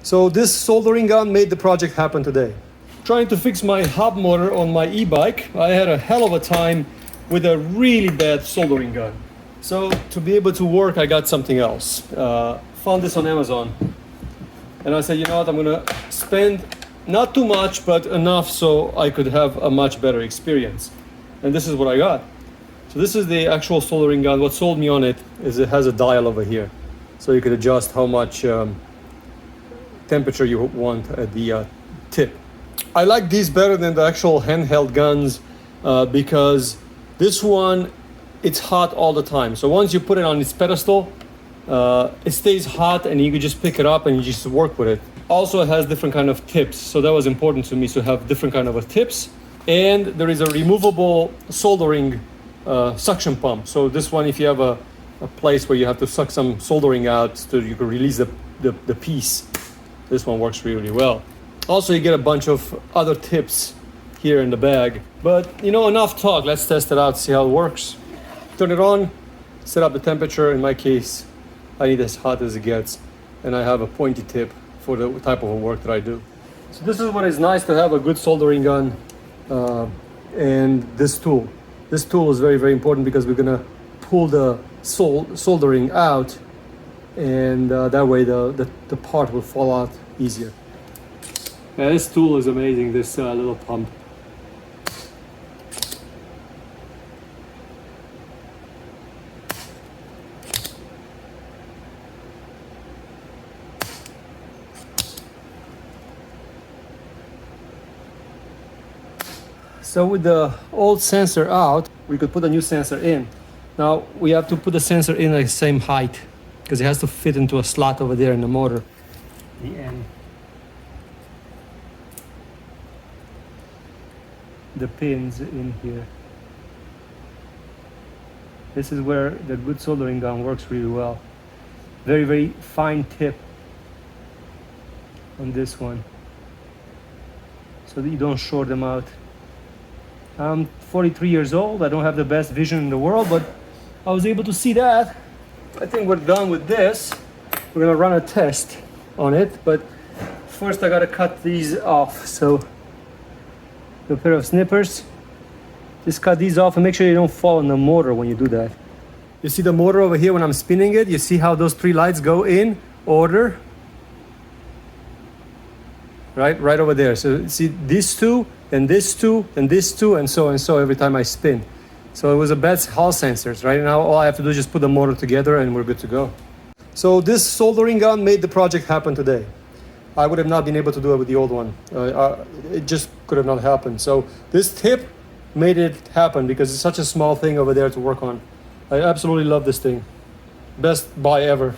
So this soldering gun made the project happen today. Trying to fix my hub motor on my e-bike, I had a hell of a time with a really bad soldering gun. So to be able to work, I got something else. Found this on Amazon. And I said, you know what, I'm gonna spend not too much, but enough so I could have a much better experience. And this is what I got. So this is the actual soldering gun. What sold me on it is it has a dial over here. So you could adjust how much temperature you want at the tip. I like these better than the actual handheld guns because this one, it's hot all the time. So once you put it on its pedestal, it stays hot and you can just pick it up and you just work with it. Also, it has different kind of tips. So that was important to me to have different kind of tips. And there is a removable soldering suction pump. So this one, if you have a place where you have to suck some soldering out so you can release the piece, this one works really well. Also, you get a bunch of other tips here in the bag. But you know, enough talk. Let's test it out, see how it works. Turn it on, set up the temperature. In my case, I need as hot as it gets. And I have a pointy tip for the type of work that I do. So this is what is nice to have a good soldering gun and this tool. This tool is very, very important because we're gonna pull the soldering out, and that way the part will fall out easier. Yeah, this tool is amazing, this little pump. So with the old sensor out, we could put a new sensor in. Now we have to put the sensor in the same height because it has to fit into a slot over there in the motor. The end. The pins in here. This is where the good soldering gun works really well. Very, very fine tip on this one so that you don't short them out. I'm 43 years old. I don't have the best vision in the world, but I was able to see that. I think we're done with this. We're gonna run a test on it, but first I gotta cut these off. So a pair of snippers. Just cut these off and make sure you don't fall in the motor when you do that. You see the motor over here when I'm spinning it? You see how those three lights go in order? Right over there. So see these two, and this two, and this two, and so every time I spin. So it was a bad hall sensors. Right now all I have to do is just put the motor together and we're good to go. So this soldering gun made the project happen today. I would have not been able to do it with the old one. It just could have not happened. So this tip made it happen because it's such a small thing over there to work on. I absolutely love this thing. Best buy ever.